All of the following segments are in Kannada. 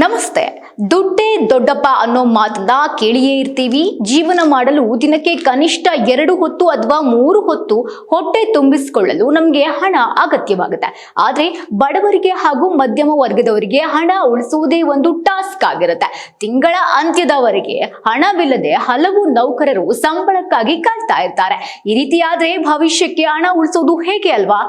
ನಮಸ್ತೆ. ದುಡ್ಡೇ ದೊಡ್ಡಪ್ಪ ಅನ್ನೋ ಮಾತನ್ನ ಕೇಳಿಯೇ ಇರ್ತೀವಿ. ಜೀವನ ಮಾಡಲು ದಿನಕ್ಕೆ ಕನಿಷ್ಠ 2 ಹೊತ್ತು ಅಥವಾ 3 ಹೊತ್ತು ಹೊಟ್ಟೆ ತುಂಬಿಸಿಕೊಳ್ಳಲು ನಮಗೆ ಹಣ ಅಗತ್ಯವಾಗುತ್ತೆ. ಆದ್ರೆ ಬಡವರಿಗೆ ಹಾಗೂ ಮಧ್ಯಮ ವರ್ಗದವರಿಗೆ ಹಣ ಉಳಿಸುವುದೇ ಒಂದು ಟಾಸ್ಕ್ ಆಗಿರುತ್ತೆ. ತಿಂಗಳ ಅಂತ್ಯದವರೆಗೆ ಹಣವಿಲ್ಲದೆ ಹಲವು ನೌಕರರು ಸಂಬಳಕ್ಕಾಗಿ ಕಾಯ್ತಾ ಇರ್ತಾರೆ. ಈ ರೀತಿಯಾದ್ರೆ ಭವಿಷ್ಯಕ್ಕೆ ಹಣ ಉಳಿಸೋದು ಹೇಗೆ ಅಲ್ವಾ?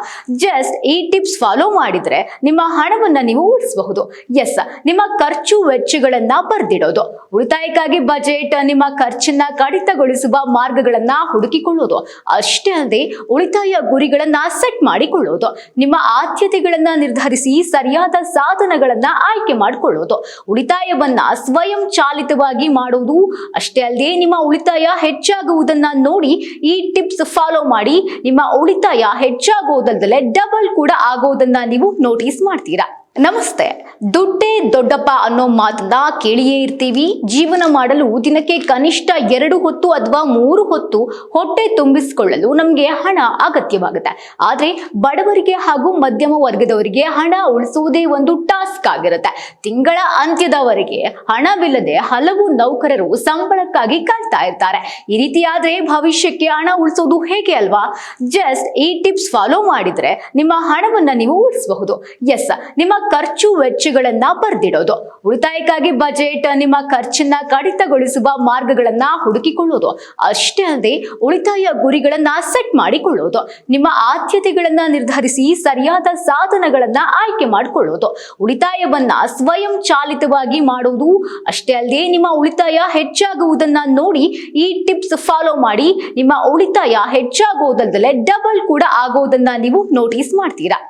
ಜಸ್ಟ್ ಈ ಟಿಪ್ಸ್ ಫಾಲೋ ಮಾಡಿದ್ರೆ ನಿಮ್ಮ ಹಣವನ್ನ ನೀವು ಉಳಿಸಬಹುದು. ಎಸ್, ನಿಮ್ಮ ಖರ್ಚು ವೆಚ್ಚಗಳನ್ನ ಬರ್ದಿಡೋದು, ಉಳಿತಾಯಕ್ಕಾಗಿ ಬಜೆಟ್, ನಿಮ್ಮ ಖರ್ಚನ್ನ ಕಡಿತಗೊಳಿಸುವ ಮಾರ್ಗಗಳನ್ನ ಹುಡುಕಿಕೊಳ್ಳೋದು, ಅಷ್ಟೇ ಅಲ್ಲದೆ ಉಳಿತಾಯ ಗುರಿಗಳನ್ನ ಸೆಟ್ ಮಾಡಿಕೊಳ್ಳೋದು, ನಿಮ್ಮ ಆದ್ಯತೆಗಳನ್ನ ನಿರ್ಧರಿಸಿ ಸರಿಯಾದ ಸಾಧನಗಳನ್ನ ಆಯ್ಕೆ ಮಾಡಿಕೊಳ್ಳೋದು, ಉಳಿತಾಯವನ್ನ ಸ್ವಯಂ ಚಾಲಿತವಾಗಿ ಮಾಡೋದು, ಅಷ್ಟೇ ಅಲ್ಲದೆ ನಿಮ್ಮ ಉಳಿತಾಯ ಹೆಚ್ಚಾಗುವುದನ್ನ ನೋಡಿ ಈ ಟಿಪ್ಸ್ ಫಾಲೋ ಮಾಡಿ ನಿಮ್ಮ ಉಳಿತಾಯ ಹೆಚ್ಚಾಗೋದಲ್ಲದೆ ಡಬಲ್ ಕೂಡ ಆಗೋದನ್ನ ನೀವು ನೋಟಿಸ್ ಮಾಡ್ತೀರಾ. ನಮಸ್ತೆ. ದುಡ್ಡೇ ದೊಡ್ಡಪ್ಪ ಅನ್ನೋ ಮಾತನ್ನ ಕೇಳಿಯೇ ಇರ್ತೀವಿ. ಜೀವನ ಮಾಡಲು ದಿನಕ್ಕೆ ಕನಿಷ್ಠ 2 ಹೊತ್ತು ಅಥವಾ 3 ಹೊತ್ತು ಹೊಟ್ಟೆ ತುಂಬಿಸಿಕೊಳ್ಳಲು ನಮಗೆ ಹಣ ಅಗತ್ಯವಾಗುತ್ತೆ. ಆದ್ರೆ ಬಡವರಿಗೆ ಹಾಗೂ ಮಧ್ಯಮ ವರ್ಗದವರಿಗೆ ಹಣ ಉಳಿಸುವುದೇ ಒಂದು ಟಾಸ್ಕ್ ಆಗಿರುತ್ತೆ. ತಿಂಗಳ ಅಂತ್ಯದವರೆಗೆ ಹಣವಿಲ್ಲದೆ ಹಲವು ನೌಕರರು ಸಂಬಳಕ್ಕಾಗಿ ಕಾಯ್ತಾ ಇರ್ತಾರೆ. ಈ ರೀತಿಯಾದ್ರೆ ಭವಿಷ್ಯಕ್ಕೆ ಹಣ ಉಳಿಸೋದು ಹೇಗೆ ಅಲ್ವಾ? ಜಸ್ಟ್ ಈ ಟಿಪ್ಸ್ ಫಾಲೋ ಮಾಡಿದ್ರೆ ನಿಮ್ಮ ಹಣವನ್ನ ನೀವು ಉಳಿಸಬಹುದು. ಎಸ್, ನಿಮ್ಮ ಖರ್ಚು ವೆಚ್ಚಗಳನ್ನ ಬರ್ದಿಡೋದು, ಉಳಿತಾಯಕ್ಕಾಗಿ ಬಜೆಟ್, ನಿಮ್ಮ ಖರ್ಚನ್ನ ಕಡಿತಗೊಳಿಸುವ ಮಾರ್ಗಗಳನ್ನ ಹುಡುಕಿಕೊಳ್ಳೋದು, ಅಷ್ಟೇ ಅಲ್ಲದೆ ಉಳಿತಾಯ ಗುರಿಗಳನ್ನ ಸೆಟ್ ಮಾಡಿಕೊಳ್ಳೋದು, ನಿಮ್ಮ ಆದ್ಯತೆಗಳನ್ನ ನಿರ್ಧರಿಸಿ ಸರಿಯಾದ ಸಾಧನಗಳನ್ನ ಆಯ್ಕೆ ಮಾಡಿಕೊಳ್ಳೋದು, ಉಳಿತಾಯವನ್ನ ಸ್ವಯಂ ಚಾಲಿತವಾಗಿ ಮಾಡೋದು, ಅಷ್ಟೇ ಅಲ್ಲದೆ ನಿಮ್ಮ ಉಳಿತಾಯ ಹೆಚ್ಚಾಗುವುದನ್ನ ನೋಡಿ ಈ ಟಿಪ್ಸ್ ಫಾಲೋ ಮಾಡಿ ನಿಮ್ಮ ಉಳಿತಾಯ ಹೆಚ್ಚಾಗೋದಲ್ಲದೆ ಡಬಲ್ ಕೂಡ ಆಗೋದನ್ನ ನೀವು ನೋಟಿಸ್ ಮಾಡ್ತೀರಾ.